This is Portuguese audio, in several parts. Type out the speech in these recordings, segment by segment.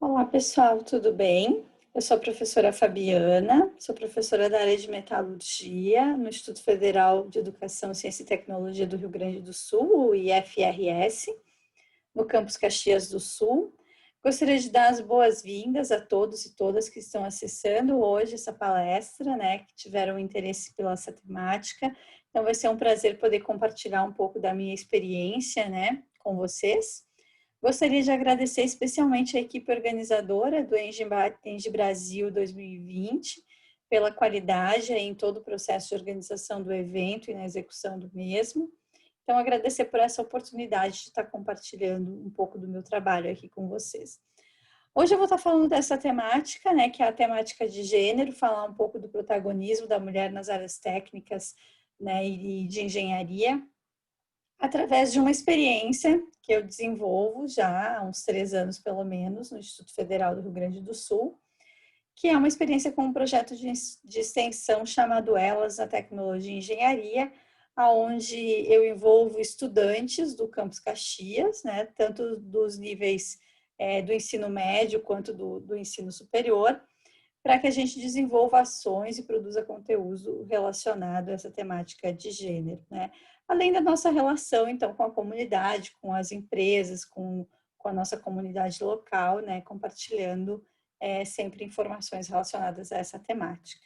Olá, pessoal, tudo bem? Eu sou a professora Fabiana, sou professora da área de metalurgia no Instituto Federal de Educação, Ciência e Tecnologia do Rio Grande do Sul, o IFRS, no campus Caxias do Sul. Gostaria de dar as boas-vindas a todos e todas que estão acessando hoje essa palestra, que tiveram interesse pela essa temática. Então, vai ser um prazer poder compartilhar um pouco da minha experiência, com vocês. Gostaria de agradecer especialmente a equipe organizadora do Engie Brasil 2020 pela qualidade em todo o processo de organização do evento e na execução do mesmo. Então, agradecer por essa oportunidade de estar compartilhando um pouco do meu trabalho aqui com vocês. Hoje eu vou estar falando dessa temática, que é a temática de gênero, falar um pouco do protagonismo da mulher nas áreas técnicas, e de engenharia, através de uma experiência que eu desenvolvo já há uns 3 anos, pelo menos, no Instituto Federal do Rio Grande do Sul, que é uma experiência com um projeto de extensão chamado Elas na Tecnologia e Engenharia, onde eu envolvo estudantes do Campus Caxias, tanto dos níveis do ensino médio quanto do ensino superior, para que a gente desenvolva ações e produza conteúdo relacionado a essa temática de gênero, Além da nossa relação, então, com a comunidade, com as empresas, com a nossa comunidade local, compartilhando sempre informações relacionadas a essa temática.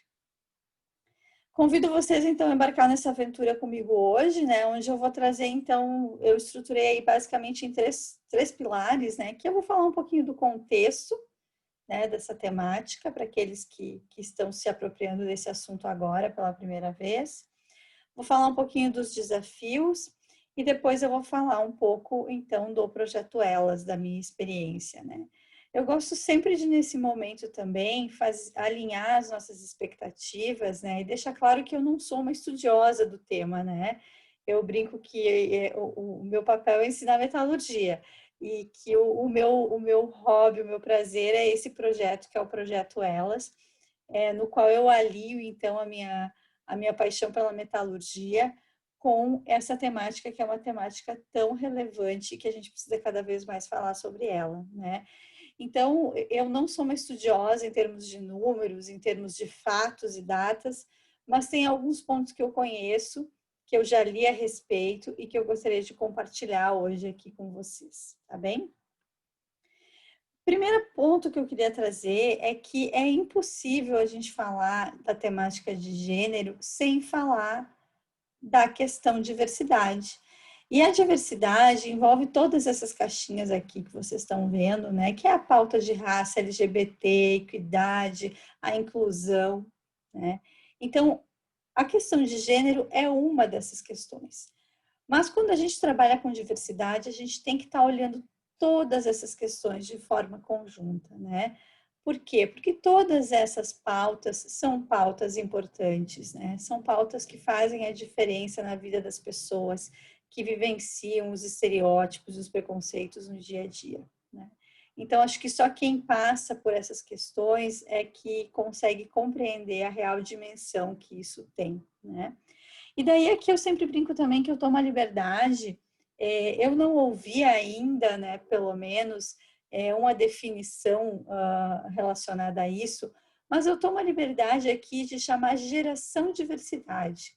Convido vocês, então, a embarcar nessa aventura comigo hoje, onde eu vou trazer, então, eu estruturei aí basicamente em três pilares, que eu vou falar um pouquinho do contexto, dessa temática, para aqueles que estão se apropriando desse assunto agora pela primeira vez. Vou falar um pouquinho dos desafios e depois eu vou falar um pouco, então, do projeto Elas, da minha experiência, Eu gosto sempre de, nesse momento também, alinhar as nossas expectativas, e deixar claro que eu não sou uma estudiosa do tema, Eu brinco que o meu papel é ensinar metalurgia, e que o meu hobby, o meu prazer é esse projeto, que é o projeto Elas, no qual eu alio, então, a minha paixão pela metalurgia com essa temática, que é uma temática tão relevante que a gente precisa cada vez mais falar sobre ela, Então, eu não sou uma estudiosa em termos de números, em termos de fatos e datas, mas tem alguns pontos que eu conheço, que eu já li a respeito e que eu gostaria de compartilhar hoje aqui com vocês, tá bem? Primeiro ponto que eu queria trazer é que é impossível a gente falar da temática de gênero sem falar da questão diversidade. E a diversidade envolve todas essas caixinhas aqui que vocês estão vendo, que é a pauta de raça, LGBT, equidade, a inclusão, Então, a questão de gênero é uma dessas questões. Mas quando a gente trabalha com diversidade, a gente tem que estar olhando todas essas questões de forma conjunta, Por quê? Porque todas essas pautas são pautas importantes, São pautas que fazem a diferença na vida das pessoas, que vivenciam os estereótipos, os preconceitos no dia a dia, Então, acho que só quem passa por essas questões é que consegue compreender a real dimensão que isso tem, E daí é que eu sempre brinco também que eu tomo a liberdade, eu não ouvi ainda, pelo menos, uma definição relacionada a isso, mas eu tomo a liberdade aqui de chamar geração diversidade.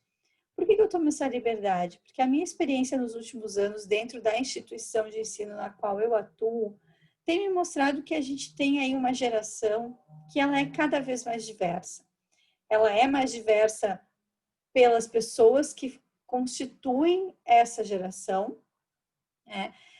Por que eu tomo essa liberdade? Porque a minha experiência nos últimos anos dentro da instituição de ensino na qual eu atuo tem me mostrado que a gente tem aí uma geração que ela é cada vez mais diversa. Ela é mais diversa pelas pessoas que constituem essa geração,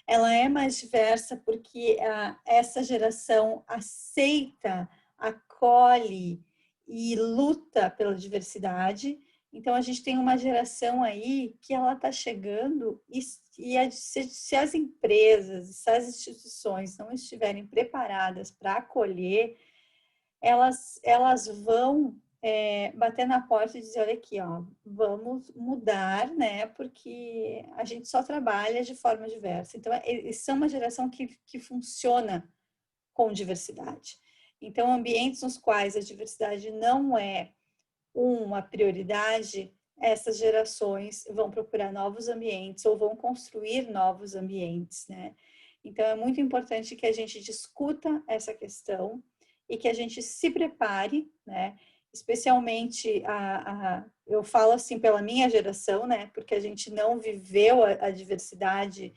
Ela é mais diversa porque essa geração aceita, acolhe e luta pela diversidade. Então, a gente tem uma geração aí que ela está chegando e se as empresas, se as instituições não estiverem preparadas para acolher, elas vão bater na porta e dizer, olha aqui, ó, vamos mudar, porque a gente só trabalha de forma diversa. Então, eles são uma geração que funciona com diversidade. Então, ambientes nos quais a diversidade não é uma prioridade, essas gerações vão procurar novos ambientes ou vão construir novos ambientes, Então, é muito importante que a gente discuta essa questão e que a gente se prepare, né? Especialmente, eu falo assim pela minha geração, né? Porque a gente não viveu a diversidade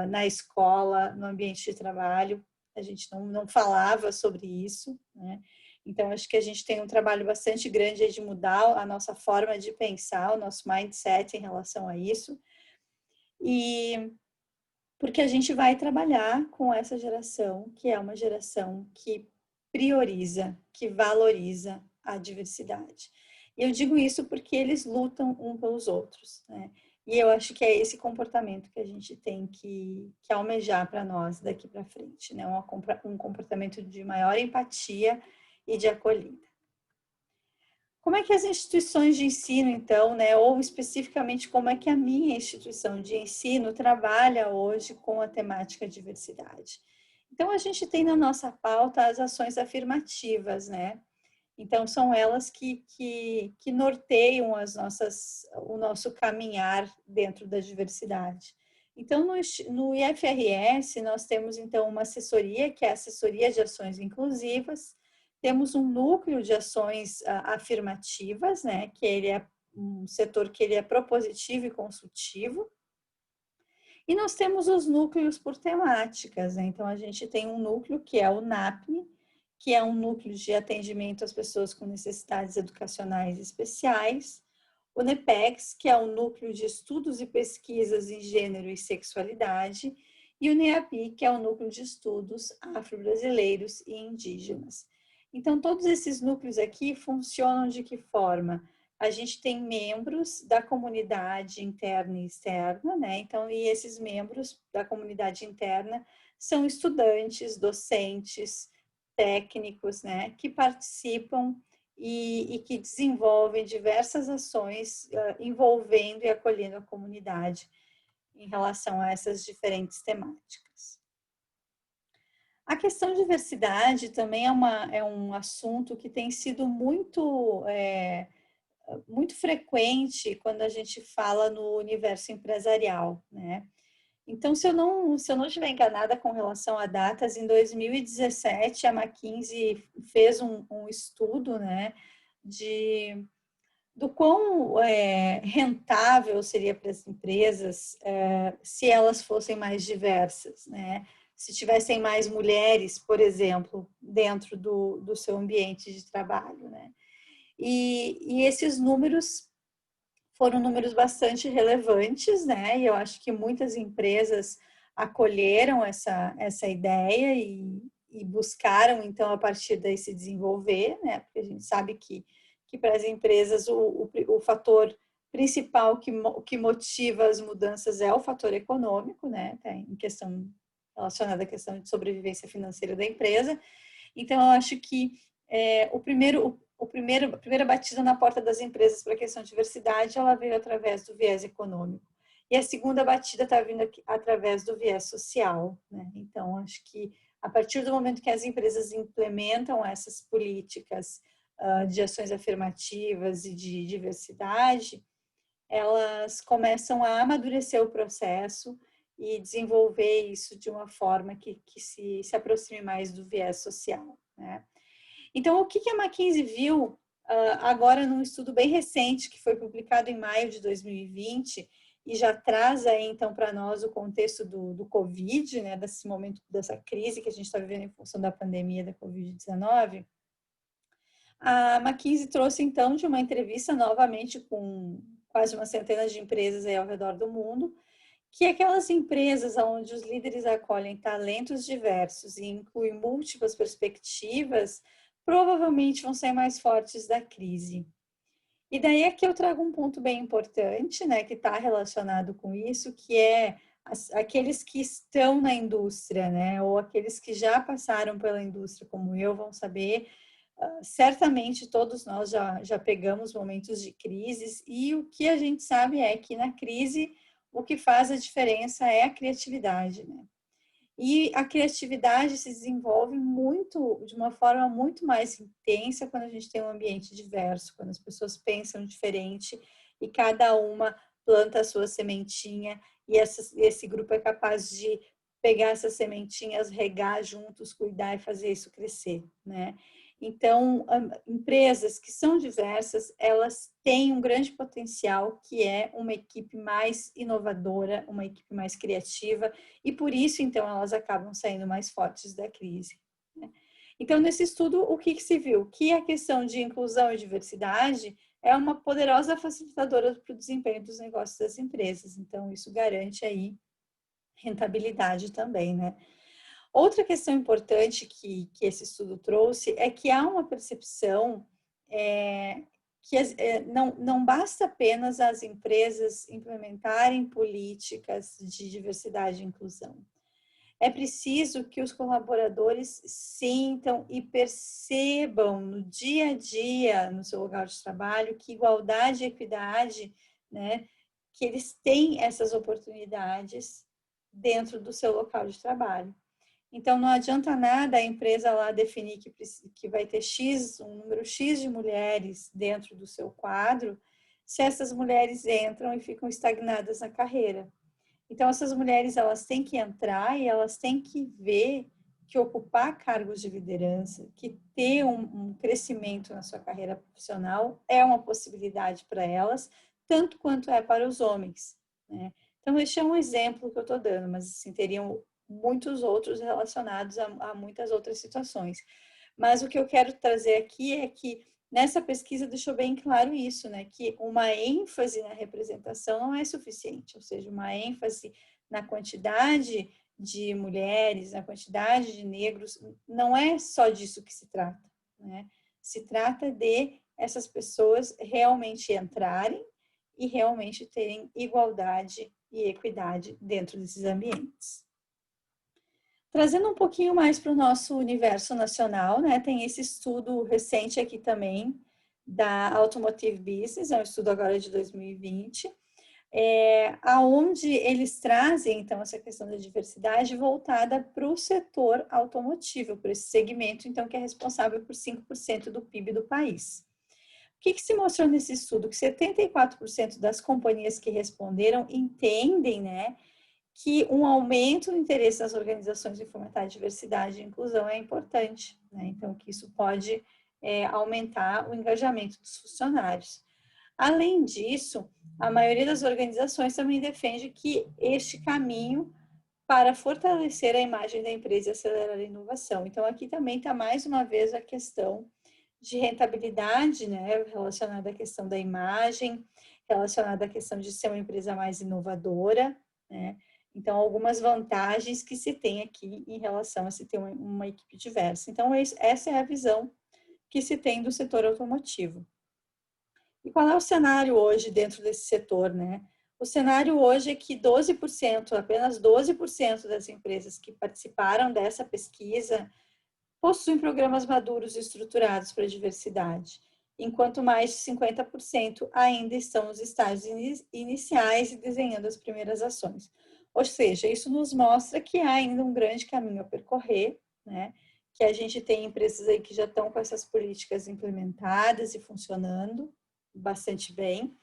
na escola, no ambiente de trabalho, a gente não falava sobre isso, né? Então, acho que a gente tem um trabalho bastante grande de mudar a nossa forma de pensar, o nosso mindset em relação a isso. E porque a gente vai trabalhar com essa geração, que é uma geração que prioriza, que valoriza a diversidade. E eu digo isso porque eles lutam um pelos outros, né? E eu acho que é esse comportamento que a gente tem que almejar para nós daqui para frente, né? Um comportamento de maior empatia e de acolhida. Como é que as instituições de ensino, então, né, ou especificamente como é que a minha instituição de ensino trabalha hoje com a temática diversidade? Então, a gente tem na nossa pauta as ações afirmativas, né? Então, são elas que norteiam o nosso caminhar dentro da diversidade. Então, no IFRS, nós temos, então, uma assessoria, que é a Assessoria de Ações Inclusivas, temos um núcleo de ações afirmativas, né, que ele é um setor que ele é propositivo e consultivo, e nós temos os núcleos por temáticas, né? Então, a gente tem um núcleo que é o NAPNE, que é um núcleo de atendimento às pessoas com necessidades educacionais especiais, o NEPEX, que é um núcleo de estudos e pesquisas em gênero e sexualidade, e o NEAPI, que é o núcleo de estudos afro-brasileiros e indígenas. Então, todos esses núcleos aqui funcionam de que forma? A gente tem membros da comunidade interna e externa, né? Então, e esses membros da comunidade interna são estudantes, docentes, técnicos, né? Que participam e que desenvolvem diversas ações envolvendo e acolhendo a comunidade em relação a essas diferentes temáticas. A questão de diversidade também é um assunto que tem sido muito frequente quando a gente fala no universo empresarial, né? Então, se eu não estiver enganada com relação a datas, em 2017 a McKinsey fez um estudo, né, do quão rentável seria para as empresas se elas fossem mais diversas, né? Se tivessem mais mulheres, por exemplo, dentro do seu ambiente de trabalho, né? E esses números foram números bastante relevantes, né? E eu acho que muitas empresas acolheram essa ideia e buscaram, então, a partir daí se desenvolver, né? Porque a gente sabe que para as empresas o fator principal que motiva as mudanças é o fator econômico, né? Em questão relacionada à questão de sobrevivência financeira da empresa. Então, eu acho que a primeira batida na porta das empresas para a questão de diversidade, ela veio através do viés econômico. E a segunda batida está vindo aqui, através do viés social, né? Então, acho que a partir do momento que as empresas implementam essas políticas de ações afirmativas e de diversidade, elas começam a amadurecer o processo e desenvolver isso de uma forma que se aproxime mais do viés social, né? Então, o que a McKinsey viu agora num estudo bem recente, que foi publicado em maio de 2020, e já traz aí, então, para nós o contexto do Covid, né, desse momento, dessa crise que a gente está vivendo em função da pandemia da Covid-19, a McKinsey trouxe, então, de uma entrevista novamente com quase uma centena de empresas aí ao redor do mundo, que aquelas empresas onde os líderes acolhem talentos diversos e incluem múltiplas perspectivas, provavelmente vão ser mais fortes da crise. E daí aqui eu trago um ponto bem importante, né, que está relacionado com isso, que é aqueles que estão na indústria, né, ou aqueles que já passaram pela indústria como eu vão saber, certamente todos nós já pegamos momentos de crises e o que a gente sabe é que na crise o que faz a diferença é a criatividade, né? E a criatividade se desenvolve de uma forma muito mais intensa quando a gente tem um ambiente diverso, quando as pessoas pensam diferente e cada uma planta a sua sementinha e esse grupo é capaz de pegar essas sementinhas, regar juntos, cuidar e fazer isso crescer, né? Então, empresas que são diversas, elas têm um grande potencial, que é uma equipe mais inovadora, uma equipe mais criativa, e por isso, então, elas acabam saindo mais fortes da crise, né? Então, nesse estudo, o que se viu? Que a questão de inclusão e diversidade é uma poderosa facilitadora para o desempenho dos negócios das empresas. Então, isso garante aí rentabilidade também, né? Outra questão importante que esse estudo trouxe é que há uma percepção que não basta apenas as empresas implementarem políticas de diversidade e inclusão. É preciso que os colaboradores sintam e percebam no dia a dia, no seu lugar de trabalho, que igualdade e equidade, né, que eles têm essas oportunidades dentro do seu local de trabalho. Então, não adianta nada a empresa lá definir que vai ter X, um número X de mulheres dentro do seu quadro, se essas mulheres entram e ficam estagnadas na carreira. Então, essas mulheres, elas têm que entrar e elas têm que ver que ocupar cargos de liderança, que ter um crescimento na sua carreira profissional é uma possibilidade para elas, tanto quanto é para os homens, né? Então, este é um exemplo que eu estou dando, mas assim, teriam muitos outros relacionados a muitas outras situações. Mas o que eu quero trazer aqui é que nessa pesquisa deixou bem claro isso, né? Que uma ênfase na representação não é suficiente, ou seja, uma ênfase na quantidade de mulheres, na quantidade de negros, não é só disso que se trata, né? Se trata de essas pessoas realmente entrarem e realmente terem igualdade e equidade dentro desses ambientes. Trazendo um pouquinho mais para o nosso universo nacional, né? Tem esse estudo recente aqui também da Automotive Business, é um estudo agora de 2020, aonde eles trazem, então, essa questão da diversidade voltada para o setor automotivo, para esse segmento, então, que é responsável por 5% do PIB do país. O que se mostrou nesse estudo? Que 74% das companhias que responderam entendem, né, que um aumento no interesse das organizações em fomentar a diversidade e inclusão é importante, né? Então, que isso pode aumentar o engajamento dos funcionários. Além disso, a maioria das organizações também defende que este caminho para fortalecer a imagem da empresa e acelerar a inovação. Então, aqui também está mais uma vez a questão de rentabilidade, né, relacionada à questão da imagem, relacionada à questão de ser uma empresa mais inovadora, né? Então, algumas vantagens que se tem aqui em relação a se ter uma equipe diversa. Então, essa é a visão que se tem do setor automotivo. E qual é o cenário hoje dentro desse setor, né? O cenário hoje é que 12%, apenas 12% das empresas que participaram dessa pesquisa possuem programas maduros e estruturados para a diversidade, enquanto mais de 50% ainda estão nos estágios iniciais e desenhando as primeiras ações. Ou seja, isso nos mostra que há ainda um grande caminho a percorrer, né? Que a gente tem empresas aí que já estão com essas políticas implementadas e funcionando bastante bem,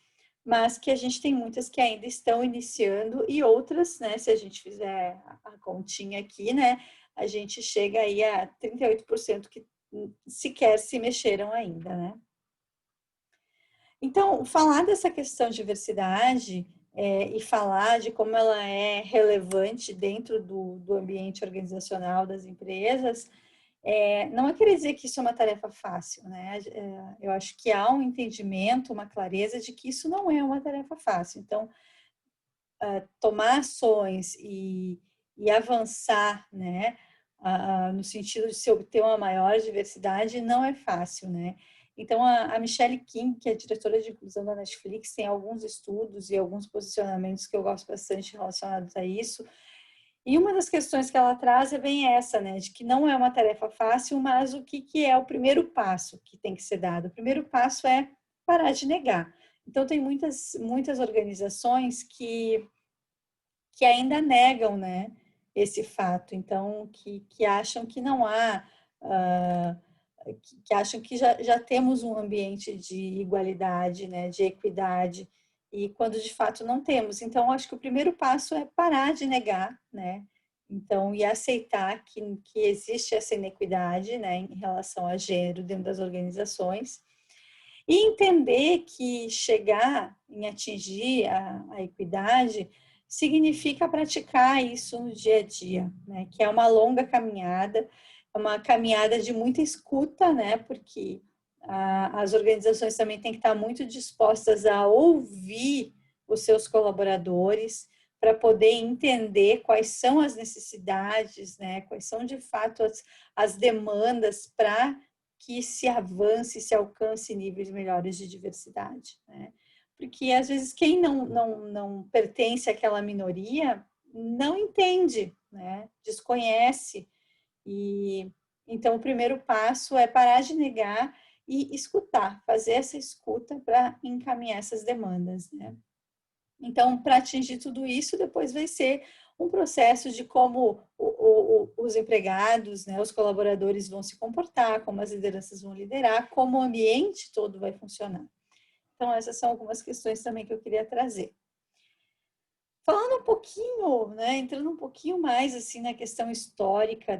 mas que a gente tem muitas que ainda estão iniciando e outras, né, se a gente fizer a continha aqui, né, a gente chega aí a 38% que sequer se mexeram ainda, né? Então, falar dessa questão de diversidade e falar de como ela é relevante dentro do ambiente organizacional das empresas, não é querer dizer que isso é uma tarefa fácil, né? Eu acho que há um entendimento, uma clareza de que isso não é uma tarefa fácil. Então, tomar ações e avançar, né, no sentido de se obter uma maior diversidade não é fácil, né? Então, a Michelle King, que é diretora de inclusão da Netflix, tem alguns estudos e alguns posicionamentos que eu gosto bastante relacionados a isso. E uma das questões que ela traz é bem essa, né, de que não é uma tarefa fácil, mas o que é o primeiro passo que tem que ser dado? O primeiro passo é parar de negar. Então, tem muitas organizações que ainda negam, né, esse fato. Então, que acham que não há, que acham que já temos um ambiente de igualdade, né, de equidade, e quando de fato não temos. Então, acho que o primeiro passo é parar de negar, né, Então, e aceitar que existe essa inequidade, né, em relação a gênero dentro das organizações, e entender que chegar em atingir a equidade significa praticar isso no dia a dia, né, que é uma longa caminhada, é uma caminhada de muita escuta, né, porque as organizações também têm que estar muito dispostas a ouvir os seus colaboradores, para poder entender quais são as necessidades, né, quais são de fato as demandas para que se avance, se alcance níveis melhores de diversidade, né? Porque às vezes quem não pertence àquela minoria não entende, né? Desconhece. E então o primeiro passo é parar de negar e escutar, fazer essa escuta para encaminhar essas demandas, né? Então, para atingir tudo isso, depois vai ser um processo de como os empregados, né, os colaboradores vão se comportar, como as lideranças vão liderar, como o ambiente todo vai funcionar. Então, essas são algumas questões também que eu queria trazer. Falando um pouquinho, né, entrando um pouquinho mais assim na questão histórica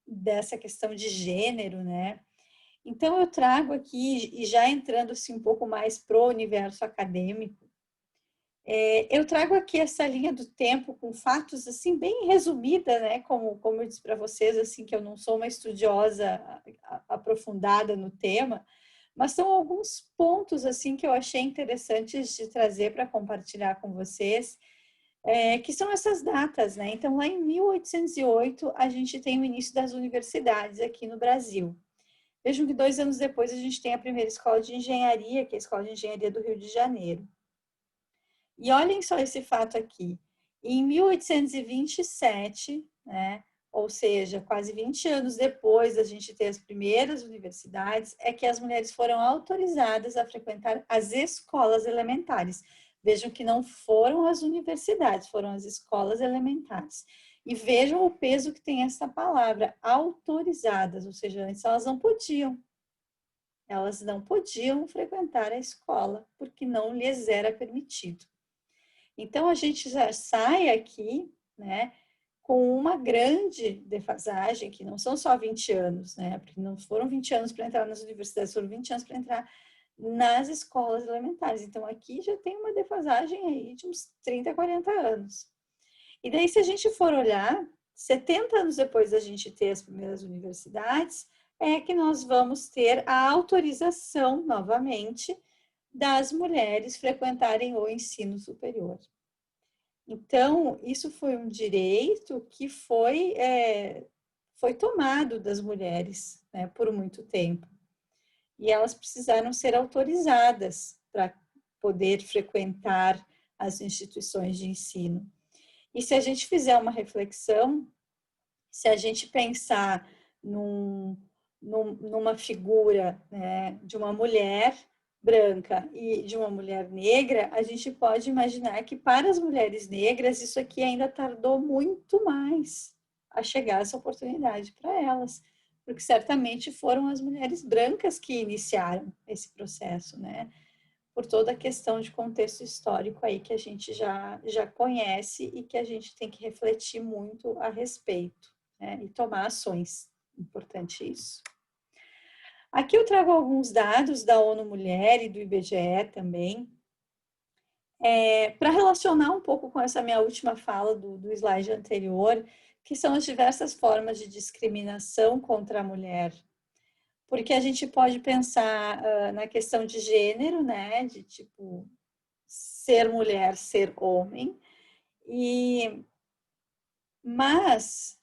dessa questão de gênero, né? Então, eu trago aqui, e já entrando assim, um pouco mais pro universo acadêmico, eu trago aqui essa linha do tempo com fatos assim bem resumida, né? Como eu disse para vocês, assim que eu não sou uma estudiosa aprofundada no tema, mas são alguns pontos assim que eu achei interessantes de trazer para compartilhar com vocês, que são essas datas, né? Então, lá em 1808 a gente tem o início das universidades aqui no Brasil. Vejam que 2 anos depois a gente tem a primeira escola de engenharia, que é a Escola de Engenharia do Rio de Janeiro. E olhem só esse fato aqui. Em 1827, né, ou seja, quase 20 anos depois da gente ter as primeiras universidades, é que as mulheres foram autorizadas a frequentar as escolas elementares. Vejam que não foram as universidades, foram as escolas elementares. E vejam o peso que tem essa palavra, autorizadas, ou seja, antes elas não podiam. Elas não podiam frequentar a escola, porque não lhes era permitido. Então, a gente já sai aqui, né, com uma grande defasagem, que não são só 20 anos, né, porque não foram 20 anos para entrar nas universidades, foram 20 anos para entrar nas escolas elementares. Então, aqui já tem uma defasagem aí de uns 30, 40 anos. E daí, se a gente for olhar, 70 anos depois da gente ter as primeiras universidades, é que nós vamos ter a autorização, novamente, das mulheres frequentarem o ensino superior. Então, isso foi um direito que foi tomado das mulheres, né, por muito tempo. E elas precisaram ser autorizadas para poder frequentar as instituições de ensino. E se a gente fizer uma reflexão, se a gente pensar numa figura, né, de uma mulher branca e de uma mulher negra, a gente pode imaginar que para as mulheres negras isso aqui ainda tardou muito mais a chegar essa oportunidade para elas, porque certamente foram as mulheres brancas que iniciaram esse processo, né? Por toda a questão de contexto histórico aí que a gente já conhece e que a gente tem que refletir muito a respeito, né? E tomar ações. Importante isso. Aqui eu trago alguns dados da ONU Mulher e do IBGE também, para relacionar um pouco com essa minha última fala do slide anterior, que são as diversas formas de discriminação contra a mulher. Porque a gente pode pensar na questão de gênero, né, de tipo ser mulher, ser homem, mas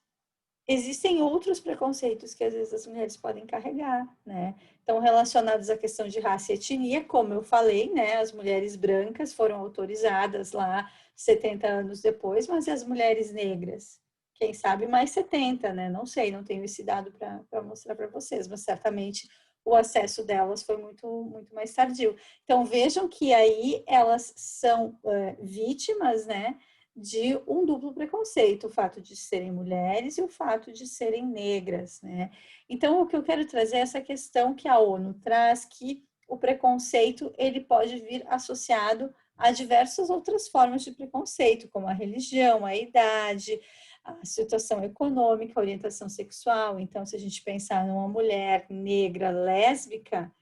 existem outros preconceitos que às vezes as mulheres podem carregar, né? Então, relacionados à questão de raça e etnia, como eu falei, né? As mulheres brancas foram autorizadas lá 70 anos depois, mas e as mulheres negras? Quem sabe mais 70, né? Não sei, não tenho esse dado para mostrar para vocês, mas certamente o acesso delas foi muito mais tardio. Então, vejam que aí elas são vítimas, né? De um duplo preconceito, o fato de serem mulheres e o fato de serem negras, né? Então, o que eu quero trazer é essa questão que a ONU traz, que o preconceito, ele pode vir associado a diversas outras formas de preconceito, como a religião, a idade, a situação econômica, a orientação sexual. Então, se a gente pensar numa mulher negra lésbica,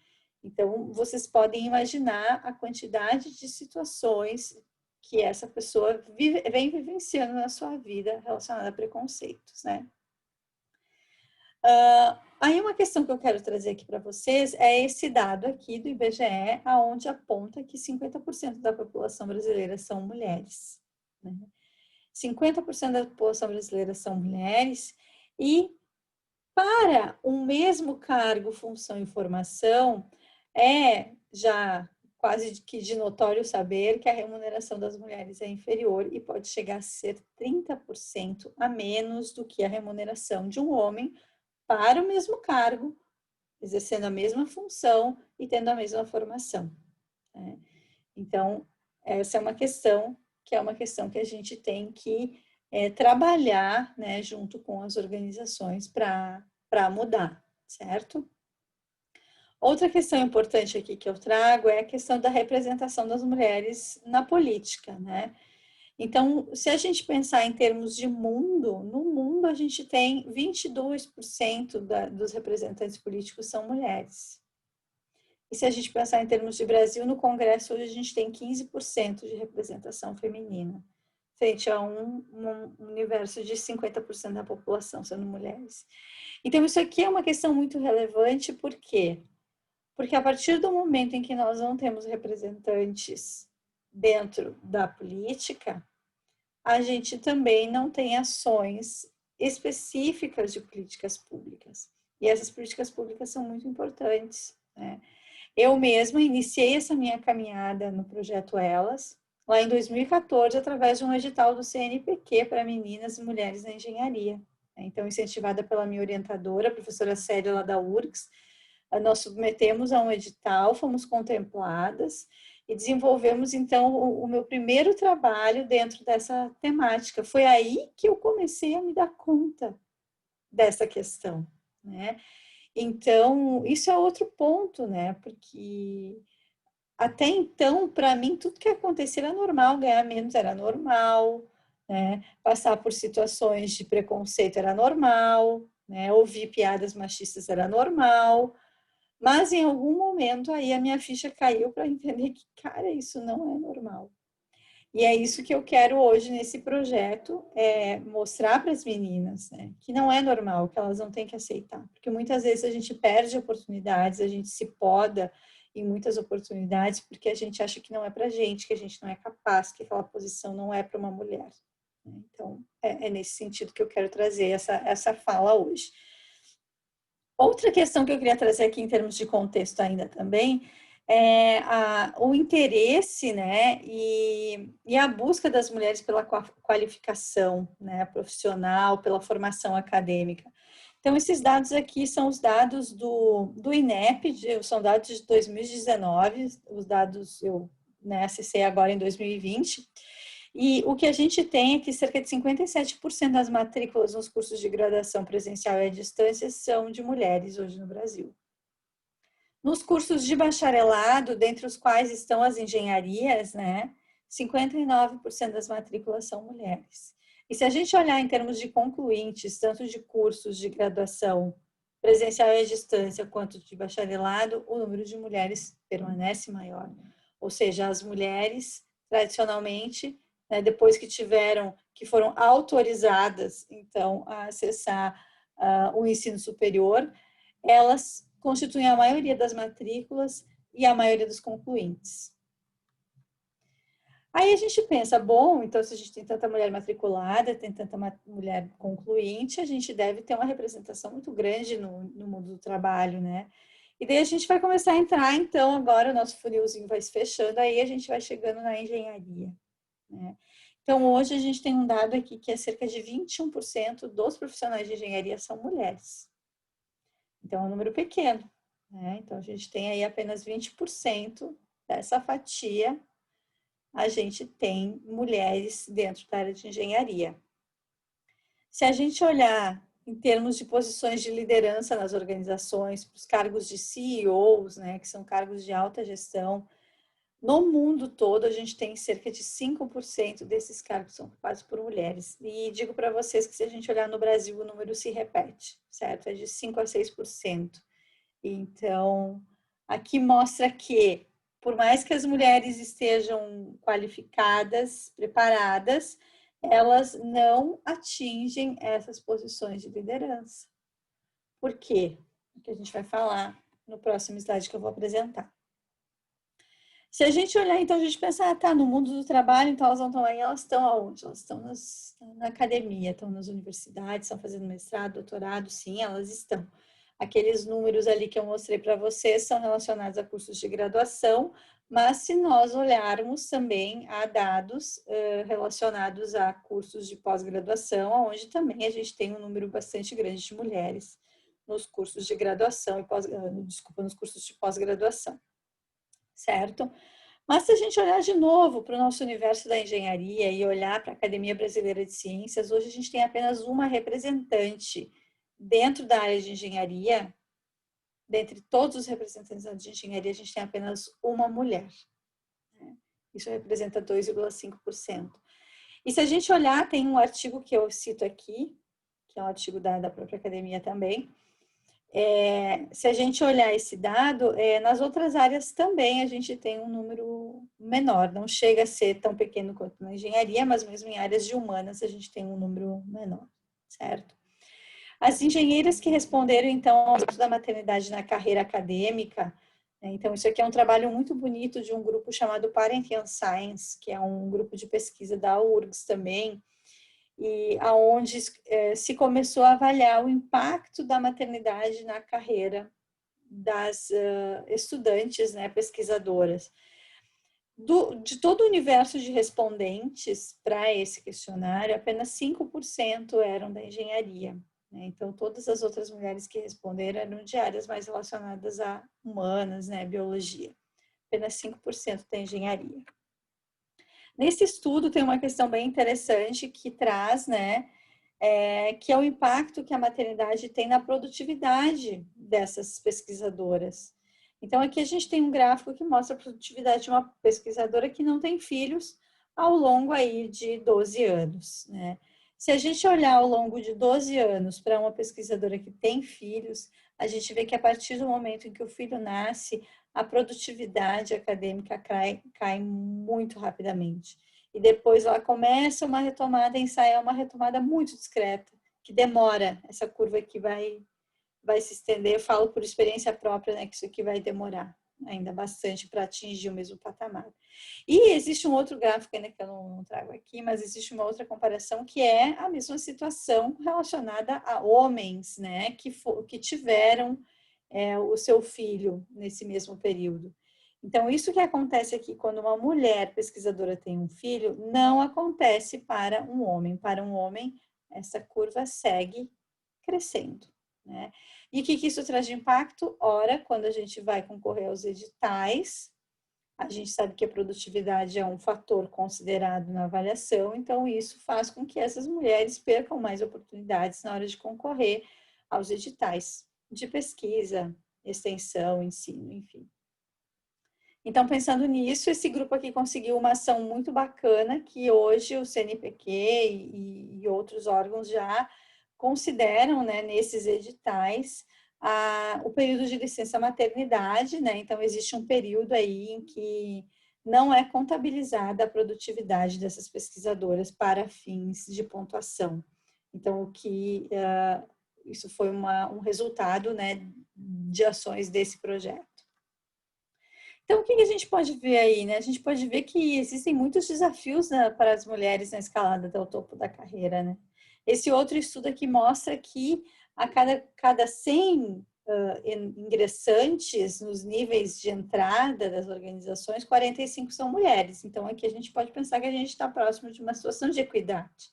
então vocês podem imaginar a quantidade de situações que essa pessoa vem vivenciando na sua vida relacionada a preconceitos, né? Aí uma questão que eu quero trazer aqui para vocês é esse dado aqui do IBGE, aonde aponta que 50% da população brasileira são mulheres, né? 50% da população brasileira são mulheres e para um mesmo cargo, função e formação, é já quase que de notório saber que a remuneração das mulheres é inferior e pode chegar a ser 30% a menos do que a remuneração de um homem para o mesmo cargo, exercendo a mesma função e tendo a mesma formação, né? Então, essa é uma questão que a gente tem que trabalhar, né, junto com as organizações para mudar, certo? Outra questão importante aqui que eu trago é a questão da representação das mulheres na política, né? Então, se a gente pensar em termos de mundo, no mundo a gente tem 22% dos representantes políticos são mulheres. E se a gente pensar em termos de Brasil, no Congresso hoje a gente tem 15% de representação feminina, frente a um universo de 50% da população sendo mulheres. Então, isso aqui é uma questão muito relevante, por quê? Porque a partir do momento em que nós não temos representantes dentro da política, a gente também não tem ações específicas de políticas públicas. E essas políticas públicas são muito importantes, né? Eu mesma iniciei essa minha caminhada no projeto Elas, lá em 2014, através de um edital do CNPq para meninas e mulheres na engenharia. Então, incentivada pela minha orientadora, a professora Célia, lá da URGS, nós submetemos a um edital, fomos contempladas e desenvolvemos, então, o meu primeiro trabalho dentro dessa temática. Foi aí que eu comecei a me dar conta dessa questão, né? Então, isso é outro ponto, né? Porque até então, para mim, tudo que acontecia era normal, ganhar menos era normal, né? Passar por situações de preconceito era normal, né? Ouvir piadas machistas era normal, mas em algum momento aí a minha ficha caiu para entender que, cara, isso não é normal. E é isso que eu quero hoje nesse projeto, mostrar para as meninas, né, que não é normal, que elas não têm que aceitar. Porque muitas vezes a gente perde oportunidades, a gente se poda em muitas oportunidades porque a gente acha que não é para a gente, que a gente não é capaz, que aquela posição não é para uma mulher. Então, é nesse sentido que eu quero trazer essa fala hoje. Outra questão que eu queria trazer aqui em termos de contexto ainda também é o interesse, né, e a busca das mulheres pela qualificação, né, profissional, pela formação acadêmica. Então, esses dados aqui são os dados do INEP, são dados de 2019, os dados eu, né, acessei agora em 2020, e o que a gente tem é que cerca de 57% das matrículas nos cursos de graduação presencial e à distância são de mulheres hoje no Brasil. Nos cursos de bacharelado, dentre os quais estão as engenharias, né, 59% das matrículas são mulheres. E se a gente olhar em termos de concluintes, tanto de cursos de graduação presencial e à distância, quanto de bacharelado, o número de mulheres permanece maior. Ou seja, as mulheres, tradicionalmente, né, depois que foram autorizadas, então, a acessar o ensino superior, elas constituem a maioria das matrículas e a maioria dos concluintes. Aí a gente pensa, bom, então se a gente tem tanta mulher matriculada, tem tanta mulher concluinte, a gente deve ter uma representação muito grande no mundo do trabalho, né? E daí a gente vai começar a entrar, então, agora o nosso funilzinho vai se fechando, aí a gente vai chegando na engenharia, né? Então, hoje a gente tem um dado aqui que é cerca de 21% dos profissionais de engenharia são mulheres. Então, é um número pequeno, né? Então, a gente tem aí apenas 20% dessa fatia, a gente tem mulheres dentro da área de engenharia. Se a gente olhar em termos de posições de liderança nas organizações, os cargos de CEOs, né, que são cargos de alta gestão, No mundo todo, a gente tem cerca de 5% desses cargos são ocupados por mulheres. E digo para vocês que se a gente olhar no Brasil, o número se repete, certo? É de 5 a 6%. Então, aqui mostra que, por mais que as mulheres estejam qualificadas, preparadas, elas não atingem essas posições de liderança. Por quê? O que a gente vai falar no próximo slide que eu vou apresentar. Se a gente olhar, então, a gente pensa, tá, no mundo do trabalho, então elas não estão aí, elas estão aonde? Elas estão na academia, estão nas universidades, estão fazendo mestrado, doutorado, sim, elas estão. Aqueles números ali que eu mostrei para vocês são relacionados a cursos de graduação, mas se nós olharmos também há dados relacionados a cursos de pós-graduação, onde também a gente tem um número bastante grande de mulheres nos cursos de graduação e nos cursos de pós-graduação, certo? Mas se a gente olhar de novo para o nosso universo da engenharia e olhar para a Academia Brasileira de Ciências, hoje a gente tem apenas uma representante dentro da área de engenharia. Dentre todos os representantes de engenharia, a gente tem apenas uma mulher. Isso representa 2,5%. E se a gente olhar, tem um artigo que eu cito aqui, que é um artigo da própria academia também. Se a gente olhar esse dado, nas outras áreas também a gente tem um número menor, não chega a ser tão pequeno quanto na engenharia, mas mesmo em áreas de humanas a gente tem um número menor, certo? As engenheiras que responderam, então, ao uso da maternidade na carreira acadêmica, então isso aqui é um trabalho muito bonito de um grupo chamado Parent Science, que é um grupo de pesquisa da URGS também, e aonde se começou a avaliar o impacto da maternidade na carreira das estudantes, né, pesquisadoras. De todo o universo de respondentes para esse questionário, apenas 5% eram da engenharia, né? Então, todas as outras mulheres que responderam eram de áreas mais relacionadas a humanas, né, biologia. Apenas 5% da engenharia. Nesse estudo tem uma questão bem interessante que traz, né, que é o impacto que a maternidade tem na produtividade dessas pesquisadoras. Então, aqui a gente tem um gráfico que mostra a produtividade de uma pesquisadora que não tem filhos ao longo aí de 12 anos, né? Se a gente olhar ao longo de 12 anos para uma pesquisadora que tem filhos, a gente vê que a partir do momento em que o filho nasce, a produtividade acadêmica cai muito rapidamente. E depois ela começa uma retomada, ensaia uma retomada muito discreta, que demora, essa curva aqui vai se estender, eu falo por experiência própria, né, que isso aqui vai demorar ainda bastante para atingir o mesmo patamar. E existe um outro gráfico ainda que eu não trago aqui, mas existe uma outra comparação que é a mesma situação relacionada a homens, né, que tiveram o seu filho nesse mesmo período. Então, isso que acontece aqui quando uma mulher pesquisadora tem um filho, não acontece para um homem. Para um homem, essa curva segue crescendo, né? E o que isso traz de impacto? Ora, quando a gente vai concorrer aos editais, a gente sabe que a produtividade é um fator considerado na avaliação, então isso faz com que essas mulheres percam mais oportunidades na hora de concorrer aos editais de pesquisa, extensão, ensino, enfim. Então, pensando nisso, esse grupo aqui conseguiu uma ação muito bacana que hoje o CNPq e outros órgãos já consideram, né, nesses editais, o período de licença maternidade, né? Então, existe um período aí em que não é contabilizada a produtividade dessas pesquisadoras para fins de pontuação. Então, isso foi um resultado, né, de ações desse projeto. Então, o que a gente pode ver aí, né? A gente pode ver que existem muitos desafios, né, para as mulheres na escalada até o topo da carreira, né? Esse outro estudo aqui mostra que a cada 100 ingressantes nos níveis de entrada das organizações, 45 são mulheres. Então, aqui a gente pode pensar que a gente está próximo de uma situação de equidade.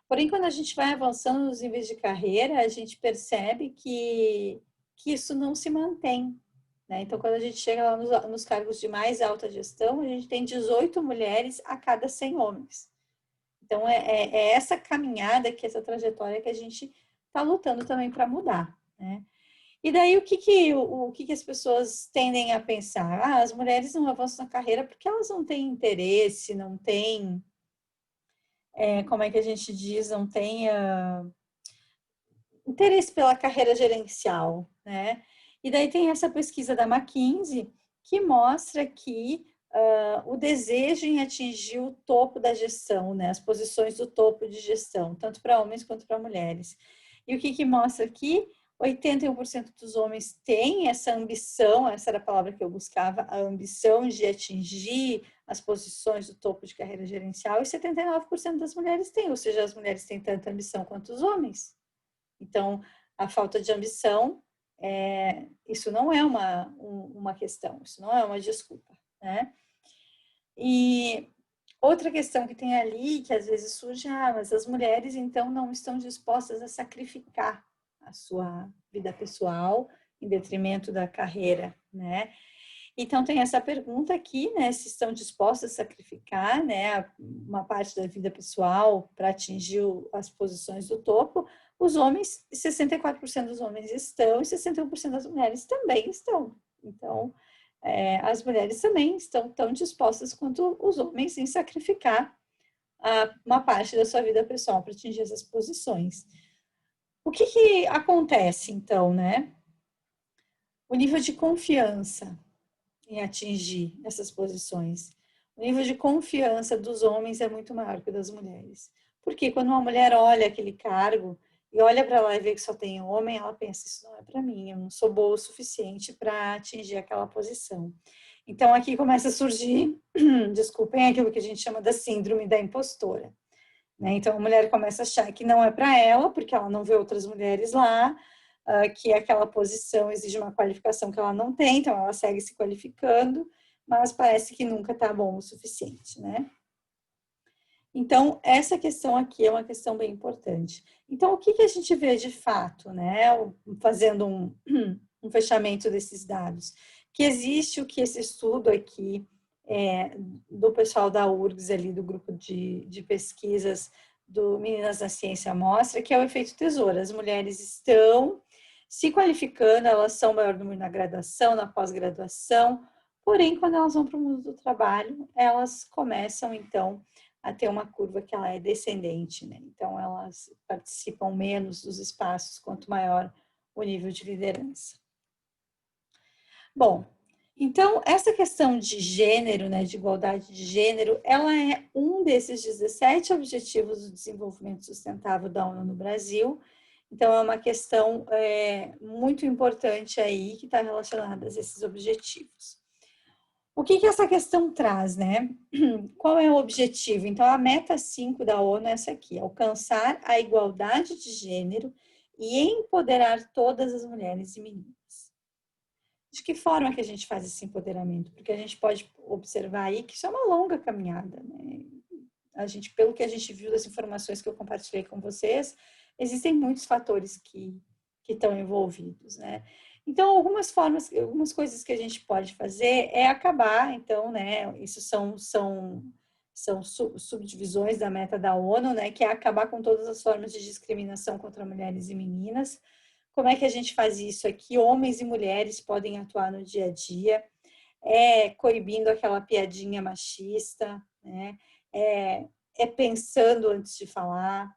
Porém, quando a gente vai avançando nos níveis de carreira, a gente percebe que isso não se mantém. Então, quando a gente chega lá nos cargos de mais alta gestão, a gente tem 18 mulheres a cada 100 homens. Então, é essa caminhada, essa trajetória que a gente está lutando também para mudar, né? E daí, o que as pessoas tendem a pensar? Ah, as mulheres não avançam na carreira porque elas não têm interesse, não têm, como é que a gente diz, não têm interesse pela carreira gerencial, né? E daí tem essa pesquisa da McKinsey que mostra que o desejo em atingir o topo da gestão, né? As posições do topo de gestão, tanto para homens quanto para mulheres. E o que mostra aqui? 81% dos homens têm essa ambição, essa era a palavra que eu buscava, a ambição de atingir as posições do topo de carreira gerencial, e 79% das mulheres têm, ou seja, as mulheres têm tanta ambição quanto os homens. Então, a falta de ambição, isso não é uma questão, isso não é uma desculpa, né? E outra questão que tem ali, que às vezes surge, mas as mulheres então não estão dispostas a sacrificar a sua vida pessoal em detrimento da carreira, né? Então tem essa pergunta aqui, né, se estão dispostas a sacrificar, né, uma parte da vida pessoal para atingir as posições do topo. Os homens, 64% dos homens estão e 61% das mulheres também estão. Então, as mulheres também estão tão dispostas quanto os homens em sacrificar uma parte da sua vida pessoal para atingir essas posições. O que acontece, então, né? O nível de confiança em atingir essas posições. O nível de confiança dos homens é muito maior que o das mulheres. Porque quando uma mulher olha aquele cargo e olha para lá e vê que só tem homem, ela pensa, isso não é para mim, eu não sou boa o suficiente para atingir aquela posição. Então aqui começa a surgir, desculpem, aquilo que a gente chama da síndrome da impostora. Né? Então a mulher começa a achar que não é para ela, porque ela não vê outras mulheres lá, que aquela posição exige uma qualificação que ela não tem, então ela segue se qualificando, mas parece que nunca está bom o suficiente, né? Então, essa questão aqui é uma questão bem importante. Então, o que a gente vê de fato, né? Fazendo um fechamento desses dados, que existe o que esse estudo aqui do pessoal da URGS ali, do grupo de pesquisas do Meninas na Ciência mostra, que é o efeito tesoura. As mulheres estão se qualificando, elas são maior número na graduação, na pós-graduação, porém, quando elas vão para o mundo do trabalho, elas começam, então, a ter uma curva que ela é descendente, né? Então, elas participam menos dos espaços, quanto maior o nível de liderança. Bom, então, essa questão de gênero, né, de igualdade de gênero, ela é um desses 17 Objetivos do Desenvolvimento Sustentável da ONU no Brasil. Então, é uma questão muito importante aí que está relacionada a esses objetivos. O que essa questão traz, né? Qual é o objetivo? Então, a meta 5 da ONU é essa aqui: alcançar a igualdade de gênero e empoderar todas as mulheres e meninas. De que forma que a gente faz esse empoderamento? Porque a gente pode observar aí que isso é uma longa caminhada, né? A gente, pelo que a gente viu das informações que eu compartilhei com vocês, existem muitos fatores que estão envolvidos, né? Então, algumas coisas que a gente pode fazer é acabar, então, né? Isso são subdivisões da meta da ONU, né? Que é acabar com todas as formas de discriminação contra mulheres e meninas. Como é que a gente faz isso aqui? Homens e mulheres podem atuar no dia a dia, coibindo aquela piadinha machista, né? É pensando antes de falar,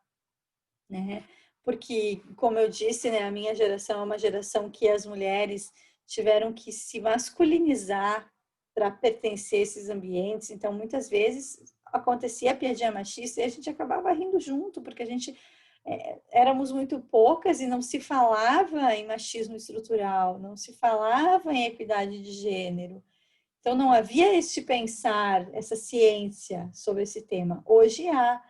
né? Porque, como eu disse, né, a minha geração é uma geração que as mulheres tiveram que se masculinizar para pertencer a esses ambientes. Então, muitas vezes acontecia a piadinha machista e a gente acabava rindo junto, porque a gente éramos muito poucas e não se falava em machismo estrutural, não se falava em equidade de gênero. Então, não havia este pensar, essa ciência sobre esse tema. Hoje há.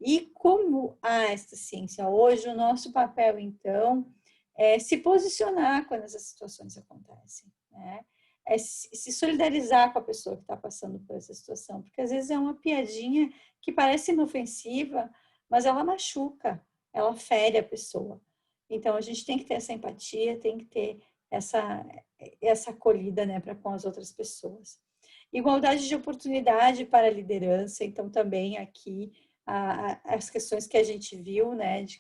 E como há essa ciência hoje, o nosso papel, então, é se posicionar quando essas situações acontecem, né? É se solidarizar com a pessoa que está passando por essa situação, porque às vezes é uma piadinha que parece inofensiva, mas ela machuca, ela fere a pessoa. Então, a gente tem que ter essa empatia, tem que ter essa acolhida, né, para com as outras pessoas. Igualdade de oportunidade para a liderança, então também aqui as questões que a gente viu, né, de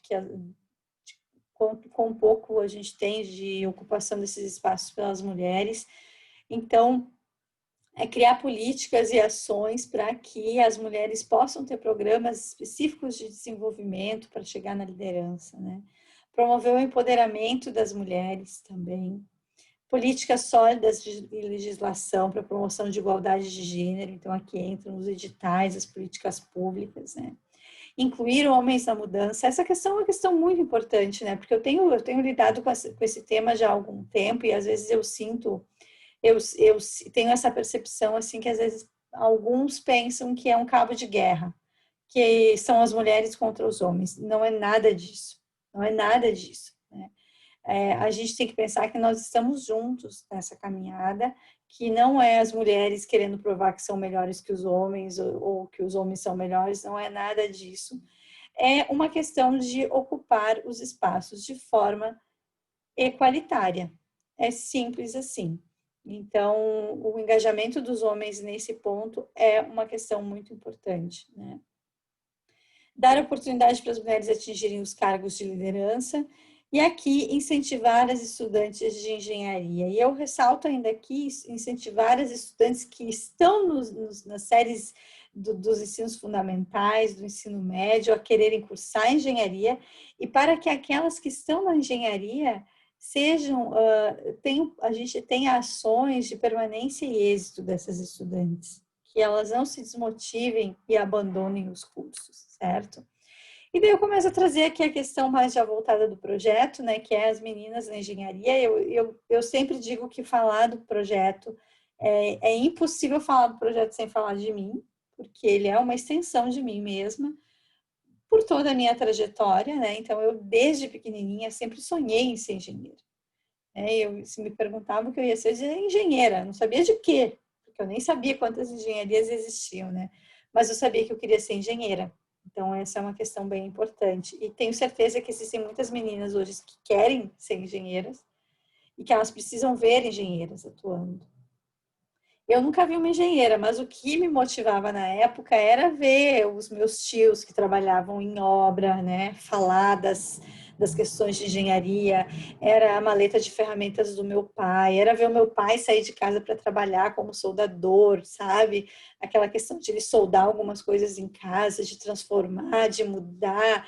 quão pouco a gente tem de ocupação desses espaços pelas mulheres. Então, é criar políticas e ações para que as mulheres possam ter programas específicos de desenvolvimento para chegar na liderança, né? Promover o empoderamento das mulheres também. Políticas sólidas de legislação para promoção de igualdade de gênero, então aqui entram os editais, as políticas públicas, né? Incluir homens na mudança, essa questão é uma questão muito importante, né? Porque eu tenho lidado com esse tema já há algum tempo e às vezes eu sinto, eu tenho essa percepção, assim, que às vezes alguns pensam que é um cabo de guerra, que são as mulheres contra os homens. Não é nada disso, não é nada disso, né? A gente tem que pensar que nós estamos juntos nessa caminhada, que não é as mulheres querendo provar que são melhores que os homens ou que os homens são melhores, não é nada disso. É uma questão de ocupar os espaços de forma equalitária. É simples assim. Então, o engajamento dos homens nesse ponto é uma questão muito importante, né? Dar oportunidade para as mulheres atingirem os cargos de liderança e aqui incentivar as estudantes de engenharia. E eu ressalto ainda aqui incentivar as estudantes que estão nas séries dos ensinos fundamentais, do ensino médio, a quererem cursar engenharia e para que aquelas que estão na engenharia sejam, a gente tenha ações de permanência e êxito dessas estudantes, que elas não se desmotivem e abandonem os cursos, certo? E daí eu começo a trazer aqui a questão mais já voltada do projeto, né, que é as meninas na engenharia. Eu sempre digo que falar do projeto, é impossível falar do projeto sem falar de mim, porque ele é uma extensão de mim mesma, por toda a minha trajetória, né, então eu desde pequenininha sempre sonhei em ser engenheira. Se me perguntavam o que eu ia ser, eu dizia engenheira, não sabia de quê, porque eu nem sabia quantas engenharias existiam, né, mas eu sabia que eu queria ser engenheira. Então, essa é uma questão bem importante. E tenho certeza que existem muitas meninas hoje que querem ser engenheiras e que elas precisam ver engenheiras atuando. Eu nunca vi uma engenheira, mas o que me motivava na época era ver os meus tios que trabalhavam em obra, né, falar das questões de engenharia, era a maleta de ferramentas do meu pai, era ver o meu pai sair de casa para trabalhar como soldador, sabe? Aquela questão de ele soldar algumas coisas em casa, de transformar, de mudar.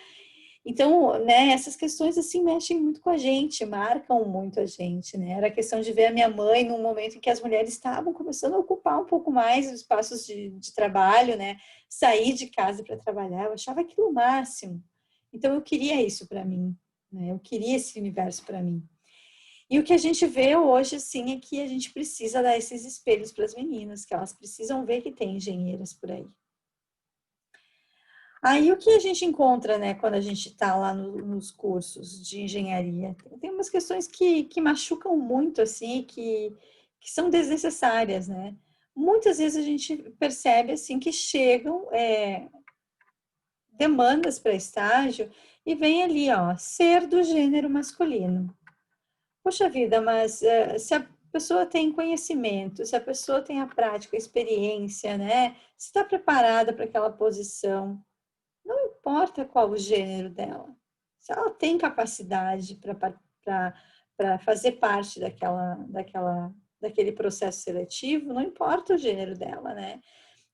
Então, né, essas questões assim mexem muito com a gente, marcam muito a gente, né? Era a questão de ver a minha mãe num momento em que as mulheres estavam começando a ocupar um pouco mais os espaços de trabalho, né? Sair de casa para trabalhar, eu achava aquilo o máximo. Então, eu queria isso para mim, né? Eu queria esse universo para mim. E o que a gente vê hoje, assim, é que a gente precisa dar esses espelhos para as meninas, que elas precisam ver que tem engenheiras por aí. Aí o que a gente encontra, né, quando a gente está lá nos cursos de engenharia? Tem umas questões que machucam muito, assim, que são desnecessárias, né? Muitas vezes a gente percebe, assim, que chegam demandas para estágio e vem ali, ó, ser do gênero masculino. Poxa vida, mas se a pessoa tem conhecimento, se a pessoa tem a prática, a experiência, né? Se está preparada para aquela posição, não importa qual o gênero dela. Se ela tem capacidade para fazer parte daquele processo seletivo, não importa o gênero dela, né?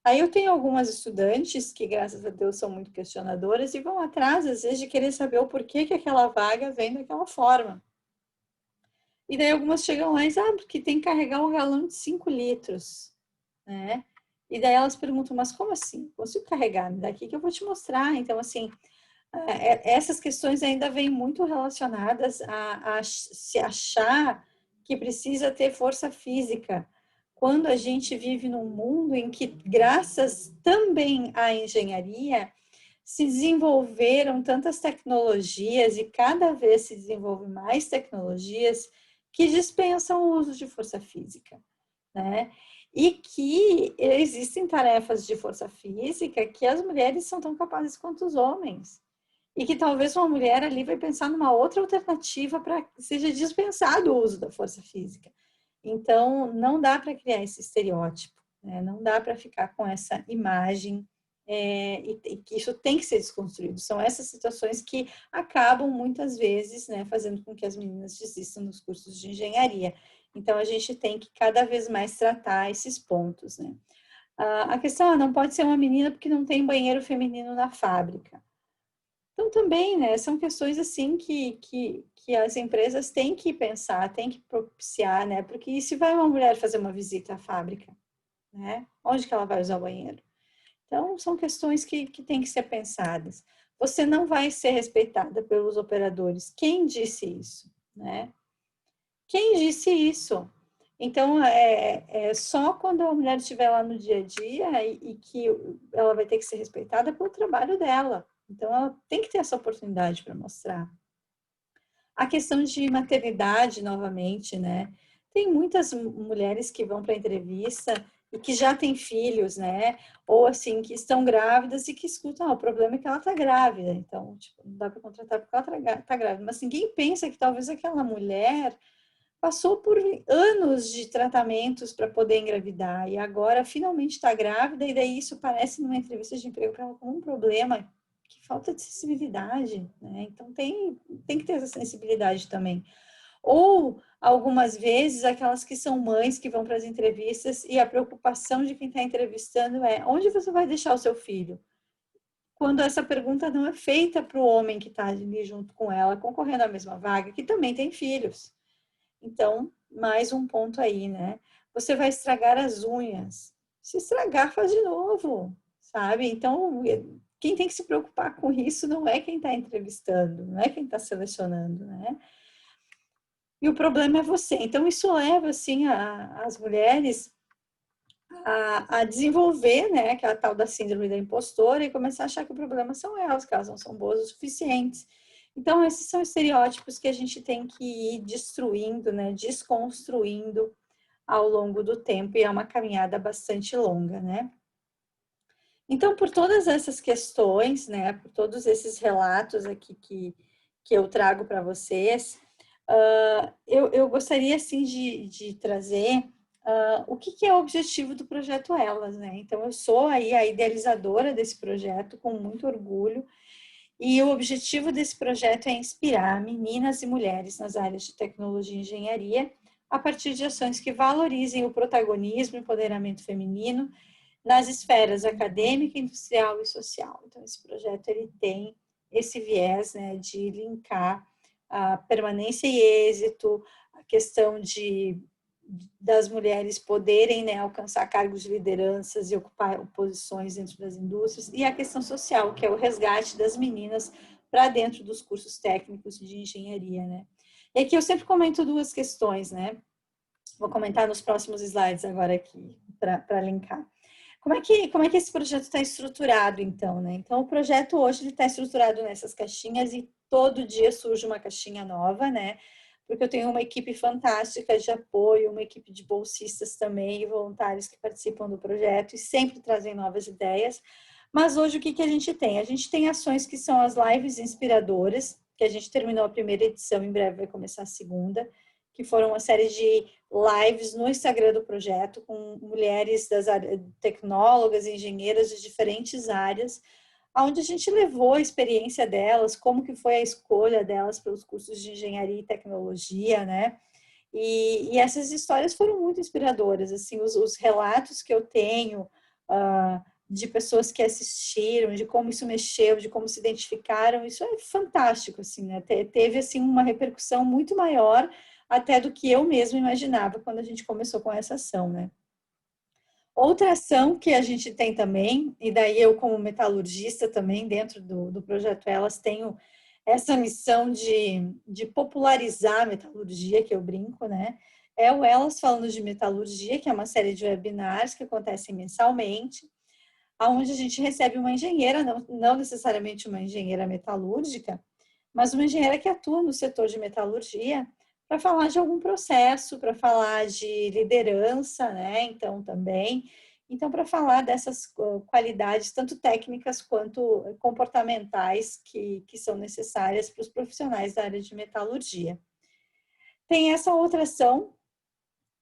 Aí eu tenho algumas estudantes que, graças a Deus, são muito questionadoras e vão atrás, às vezes, de querer saber o porquê que aquela vaga vem daquela forma. E daí algumas chegam lá e dizem, porque tem que carregar um galão de 5 litros, né? E daí elas perguntam, mas como assim? Consigo carregar? Me dá aqui que eu vou te mostrar. Então, assim, essas questões ainda vêm muito relacionadas a se achar que precisa ter força física, quando a gente vive num mundo em que, graças também à engenharia, se desenvolveram tantas tecnologias e cada vez se desenvolvem mais tecnologias que dispensam o uso de força física, né? E que existem tarefas de força física que as mulheres são tão capazes quanto os homens. E que talvez uma mulher ali vai pensar numa outra alternativa para que seja dispensado o uso da força física. Então, não dá para criar esse estereótipo, né? Não dá para ficar com essa imagem e que isso tem que ser desconstruído. São essas situações que acabam muitas vezes, né, fazendo com que as meninas desistam nos cursos de engenharia. Então a gente tem que cada vez mais tratar esses pontos, né? A questão não pode ser uma menina porque não tem banheiro feminino na fábrica. Então também, né, são questões assim que as empresas têm que pensar, têm que propiciar, né? Porque e se vai uma mulher fazer uma visita à fábrica, né? Onde que ela vai usar o banheiro? Então, são questões que têm que ser pensadas. Você não vai ser respeitada pelos operadores. Quem disse isso, né? Quem disse isso? Então, é só quando a mulher estiver lá no dia a dia e que ela vai ter que ser respeitada pelo trabalho dela. Então, ela tem que ter essa oportunidade para mostrar. A questão de maternidade, novamente, né? Tem muitas mulheres que vão para a entrevista e que já têm filhos, né? Ou assim, que estão grávidas e que escutam, o problema é que ela está grávida. Então, tipo, não dá para contratar porque ela está grávida. Mas ninguém pensa que talvez aquela mulher passou por anos de tratamentos para poder engravidar e agora finalmente está grávida e daí isso parece numa entrevista de emprego para ela como um problema, que falta de sensibilidade, né? Então tem que ter essa sensibilidade também. Ou algumas vezes aquelas que são mães que vão para as entrevistas e a preocupação de quem está entrevistando é onde você vai deixar o seu filho? Quando essa pergunta não é feita para o homem que está ali junto com ela, concorrendo à mesma vaga, que também tem filhos. Então, mais um ponto aí, né? Você vai estragar as unhas. Se estragar, faz de novo, sabe? Então, quem tem que se preocupar com isso não é quem está entrevistando, não é quem está selecionando, né? E o problema é você. Então, isso leva, assim, as mulheres a desenvolver, né, aquela tal da síndrome da impostora e começar a achar que o problema são elas, que elas não são boas o suficientes. Então, esses são estereótipos que a gente tem que ir destruindo, né, desconstruindo ao longo do tempo, e é uma caminhada bastante longa, né? Então, por todas essas questões, né, por todos esses relatos aqui que eu trago para vocês, eu gostaria, assim, de trazer o que é o objetivo do projeto Elas, né? Então, eu sou aí a idealizadora desse projeto com muito orgulho, e o objetivo desse projeto é inspirar meninas e mulheres nas áreas de tecnologia e engenharia a partir de ações que valorizem o protagonismo e empoderamento feminino nas esferas acadêmica, industrial e social. Então, esse projeto ele tem esse viés, né, de linkar a permanência e êxito, a questão das mulheres poderem, né, alcançar cargos de lideranças e ocupar posições dentro das indústrias, e a questão social, que é o resgate das meninas para dentro dos cursos técnicos de engenharia, né? E aqui eu sempre comento duas questões, né? Vou comentar nos próximos slides agora aqui, para linkar. Como é que esse projeto está estruturado, então, né? Então, o projeto hoje está estruturado nessas caixinhas e todo dia surge uma caixinha nova, né? Porque eu tenho uma equipe fantástica de apoio, uma equipe de bolsistas também, e voluntários que participam do projeto e sempre trazem novas ideias. Mas hoje o que a gente tem? A gente tem ações que são as lives inspiradoras, que a gente terminou a primeira edição, em breve vai começar a segunda, que foram uma série de lives no Instagram do projeto com mulheres das áreas, tecnólogas, engenheiras de diferentes áreas, onde a gente levou a experiência delas, como que foi a escolha delas pelos cursos de engenharia e tecnologia, né? E essas histórias foram muito inspiradoras, assim, os relatos que eu tenho de pessoas que assistiram, de como isso mexeu, de como se identificaram, isso é fantástico, assim, né? Teve, assim, uma repercussão muito maior até do que eu mesma imaginava quando a gente começou com essa ação, né? Outra ação que a gente tem também, e daí eu como metalurgista também, dentro do projeto Elas, tenho essa missão de popularizar a metalurgia, que eu brinco, né? É o Elas Falando de Metalurgia, que é uma série de webinars que acontecem mensalmente, onde a gente recebe uma engenheira, não necessariamente uma engenheira metalúrgica, mas uma engenheira que atua no setor de metalurgia, para falar de algum processo, para falar de liderança, né? Então, também. Então, para falar dessas qualidades, tanto técnicas quanto comportamentais, que são necessárias para os profissionais da área de metalurgia. Tem essa outra ação,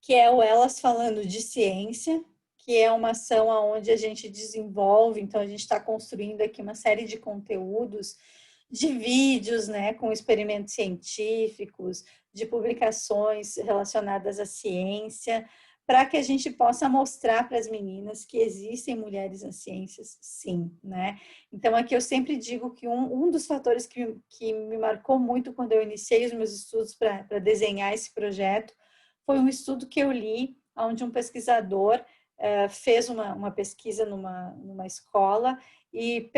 que é o Elas Falando de Ciência, que é uma ação onde a gente desenvolve, então a gente está construindo aqui uma série de conteúdos, de vídeos, né, com experimentos científicos, de publicações relacionadas à ciência, para que a gente possa mostrar para as meninas que existem mulheres nas ciências, sim, né? Então, aqui eu sempre digo que um dos fatores que me marcou muito quando eu iniciei os meus estudos para desenhar esse projeto foi um estudo que eu li, onde um pesquisador fez uma pesquisa numa escola e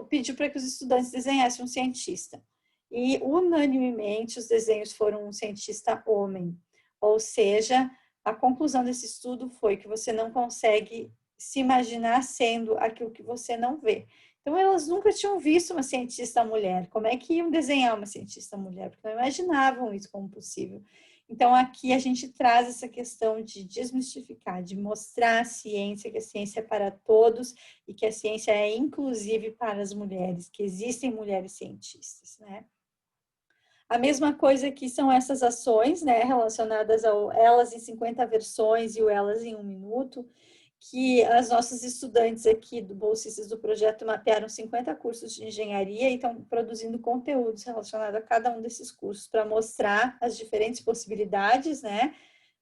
pediu para que os estudantes desenhassem um cientista. E, unanimemente, os desenhos foram um cientista homem, ou seja, a conclusão desse estudo foi que você não consegue se imaginar sendo aquilo que você não vê. Então, elas nunca tinham visto uma cientista mulher. Como é que iam desenhar uma cientista mulher? Porque não imaginavam isso como possível. Então, aqui a gente traz essa questão de desmistificar, de mostrar a ciência, que a ciência é para todos e que a ciência é inclusive para as mulheres, que existem mulheres cientistas, né? A mesma coisa que são essas ações, né, relacionadas ao Elas em 50 versões e o Elas em 1 minuto, que as nossas estudantes aqui do bolsistas do projeto mapearam 50 cursos de engenharia e estão produzindo conteúdos relacionados a cada um desses cursos para mostrar as diferentes possibilidades, né,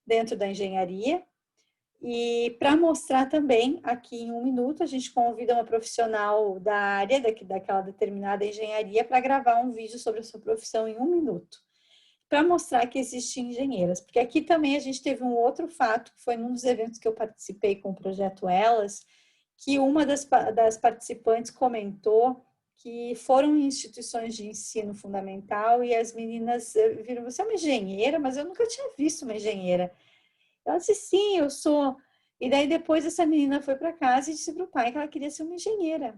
dentro da engenharia. E para mostrar também, aqui em 1 minuto, a gente convida uma profissional da área, daquela determinada engenharia, para gravar um vídeo sobre a sua profissão em 1 minuto, para mostrar que existem engenheiras. Porque aqui também a gente teve um outro fato, que foi num dos eventos que eu participei com o projeto Elas, que uma das participantes comentou que foram em instituições de ensino fundamental e as meninas viram, você é uma engenheira, mas eu nunca tinha visto uma engenheira. Ela disse, sim, eu sou. E daí depois essa menina foi para casa e disse para o pai que ela queria ser uma engenheira.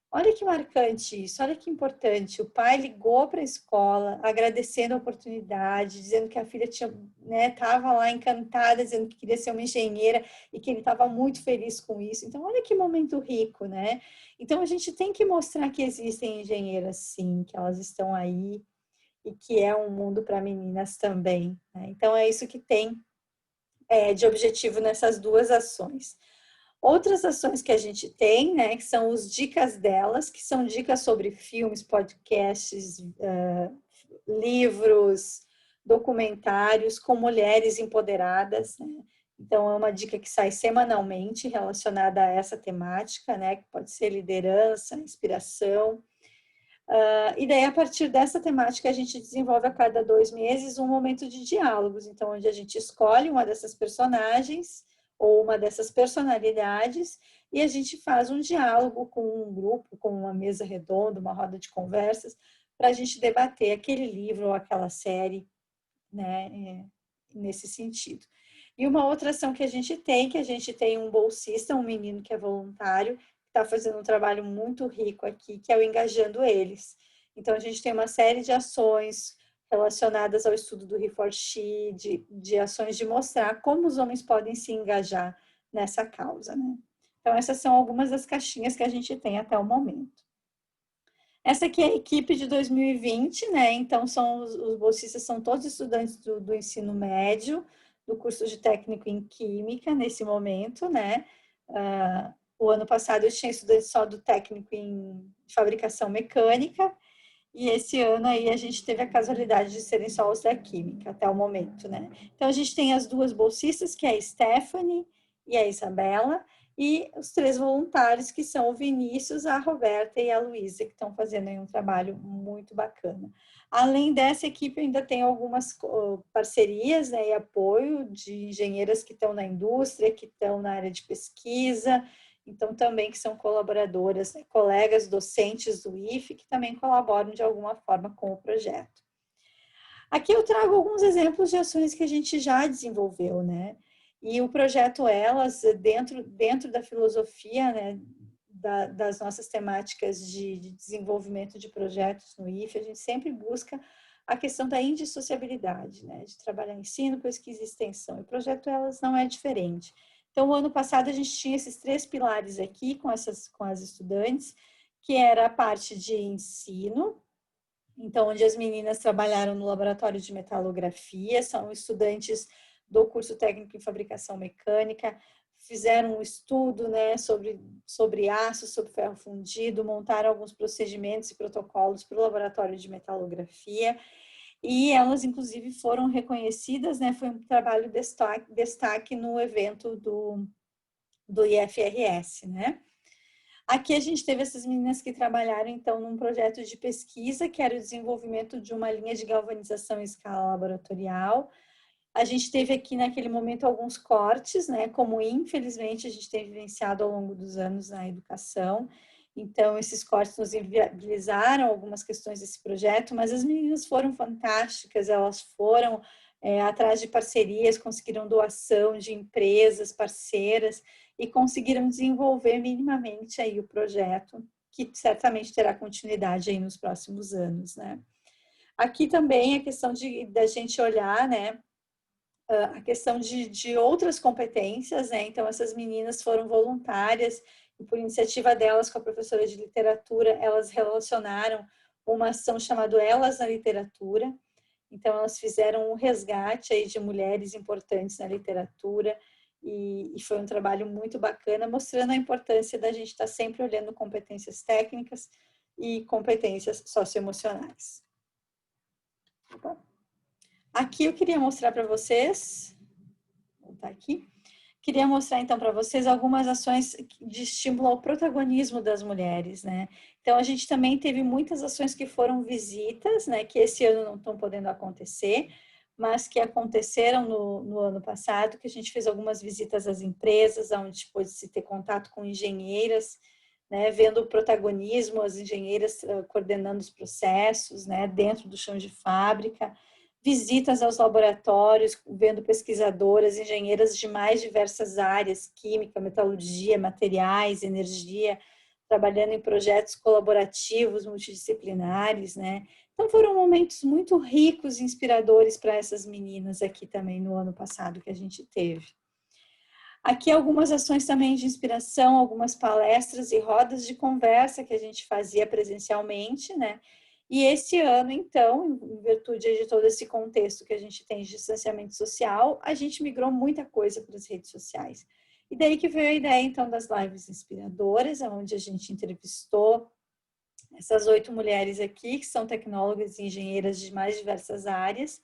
Olha que marcante isso, olha que importante. O pai ligou para a escola, agradecendo a oportunidade, dizendo que a filha tinha, né, estava lá encantada, dizendo que queria ser uma engenheira e que ele estava muito feliz com isso. Então, olha que momento rico, né? Então, a gente tem que mostrar que existem engenheiras, sim, que elas estão aí e que é um mundo para meninas também, né? Então, é isso que tem de objetivo nessas duas ações. Outras ações que a gente tem, né, que são os dicas delas, que são dicas sobre filmes, podcasts, livros, documentários com mulheres empoderadas, né? Então, é uma dica que sai semanalmente relacionada a essa temática, né, que pode ser liderança, inspiração. E daí, a partir dessa temática, a gente desenvolve a cada 2 meses um momento de diálogos, então, onde a gente escolhe uma dessas personagens ou uma dessas personalidades e a gente faz um diálogo com um grupo, com uma mesa redonda, uma roda de conversas, para a gente debater aquele livro ou aquela série, né, nesse sentido. E uma outra ação que a gente tem um bolsista, um menino que é voluntário, está fazendo um trabalho muito rico aqui, que é o Engajando Eles. Então, a gente tem uma série de ações relacionadas ao estudo do He4She, de ações de mostrar como os homens podem se engajar nessa causa, né? Então, essas são algumas das caixinhas que a gente tem até o momento. Essa aqui é a equipe de 2020, né? Então, os bolsistas são todos estudantes do ensino médio, do curso de técnico em química, nesse momento, né? O ano passado eu tinha estudantes só do técnico em fabricação mecânica, e esse ano aí a gente teve a casualidade de serem só os da química, até o momento, né? Então, a gente tem as duas bolsistas, que é a Stephanie e a Isabela, e os 3 voluntários, que são o Vinícius, a Roberta e a Luísa, que estão fazendo aí um trabalho muito bacana. Além dessa equipe, ainda tem algumas parcerias, né, e apoio de engenheiras que estão na indústria, que estão na área de pesquisa, então também que são colaboradoras, né, colegas docentes do IFE, que também colaboram de alguma forma com o projeto. Aqui eu trago alguns exemplos de ações que a gente já desenvolveu, né? E o projeto Elas, dentro da filosofia, né, das nossas temáticas de desenvolvimento de projetos no IFE, a gente sempre busca a questão da indissociabilidade, né, de trabalhar ensino, pesquisa e extensão. E o projeto Elas não é diferente. Então, o ano passado, a gente tinha esses 3 pilares aqui com as estudantes, que era a parte de ensino, então, onde as meninas trabalharam no laboratório de metalografia, são estudantes do curso técnico em fabricação mecânica, fizeram um estudo, né, sobre aço, sobre ferro fundido, montaram alguns procedimentos e protocolos para o laboratório de metalografia, e elas, inclusive, foram reconhecidas, né, foi um trabalho destaque no evento do IFRS, né. Aqui a gente teve essas meninas que trabalharam, então, num projeto de pesquisa, que era o desenvolvimento de uma linha de galvanização em escala laboratorial. A gente teve aqui, naquele momento, alguns cortes, né, como infelizmente a gente tem vivenciado ao longo dos anos na educação. Então, esses cortes nos inviabilizaram algumas questões desse projeto, mas as meninas foram fantásticas, elas foram atrás de parcerias, conseguiram doação de empresas parceiras e conseguiram desenvolver minimamente aí o projeto, que certamente terá continuidade aí nos próximos anos, né? Aqui também a questão da gente olhar, né, a questão de outras competências, né? Então, essas meninas foram voluntárias e, por iniciativa delas, com a professora de literatura, elas relacionaram uma ação chamada Elas na Literatura. Então, elas fizeram um resgate aí de mulheres importantes na literatura e foi um trabalho muito bacana, mostrando a importância da gente estar sempre olhando competências técnicas e competências socioemocionais. Tá? Aqui eu queria mostrar para vocês, vou voltar aqui, queria mostrar então para vocês algumas ações de estímulo ao protagonismo das mulheres, né? Então a gente também teve muitas ações que foram visitas, né? Que esse ano não estão podendo acontecer, mas que aconteceram no ano passado, que a gente fez algumas visitas às empresas, onde pôde se ter contato com engenheiras, né? Vendo o protagonismo, as engenheiras coordenando os processos, né? Dentro do chão de fábrica. Visitas aos laboratórios, vendo pesquisadoras, engenheiras de mais diversas áreas, química, metalurgia, materiais, energia, trabalhando em projetos colaborativos, multidisciplinares, né? Então foram momentos muito ricos e inspiradores para essas meninas aqui também no ano passado que a gente teve. Aqui algumas ações também de inspiração, algumas palestras e rodas de conversa que a gente fazia presencialmente, né? E esse ano, então, em virtude de todo esse contexto que a gente tem de distanciamento social, a gente migrou muita coisa para as redes sociais. E daí que veio a ideia, então, das lives inspiradoras, onde a gente entrevistou essas 8 mulheres aqui, que são tecnólogas e engenheiras de mais diversas áreas,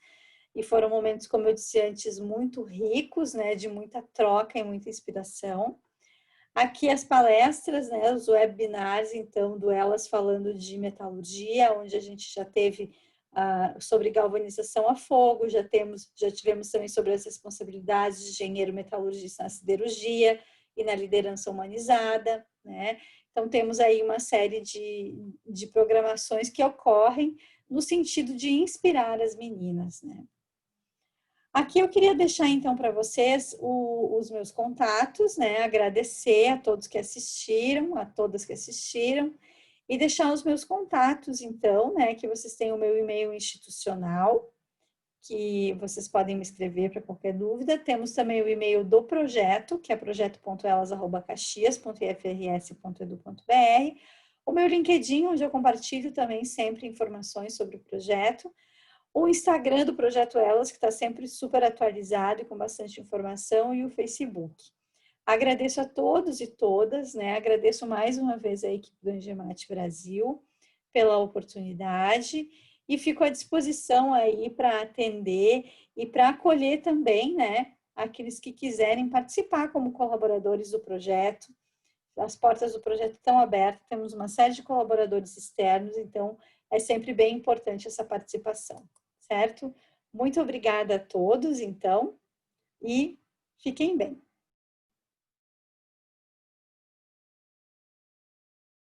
e foram momentos, como eu disse antes, muito ricos, né, de muita troca e muita inspiração. Aqui as palestras, né, os webinars, então, do Elas Falando de Metalurgia, onde a gente já teve sobre galvanização a fogo, já tivemos também sobre as responsabilidades de engenheiro metalurgista na siderurgia e na liderança humanizada, né? Então, temos aí uma série de programações que ocorrem no sentido de inspirar as meninas, né? Aqui eu queria deixar, então, para vocês os meus contatos, né? Agradecer a todos que assistiram, a todas que assistiram, e deixar os meus contatos, então, né? Que vocês têm o meu e-mail institucional, que vocês podem me escrever para qualquer dúvida. Temos também o e-mail do projeto, que é projeto.elas@caxias.ifrs.edu.br. O meu LinkedIn, onde eu compartilho também sempre informações sobre o projeto. O Instagram do Projeto Elas, que está sempre super atualizado e com bastante informação, e o Facebook. Agradeço a todos e todas, né? Agradeço mais uma vez a equipe do Engemate Brasil pela oportunidade e fico à disposição aí para atender e para acolher também, né? Aqueles que quiserem participar como colaboradores do projeto. As portas do projeto estão abertas, temos uma série de colaboradores externos, então é sempre bem importante essa participação. Certo? Muito obrigada a todos, então, e fiquem bem.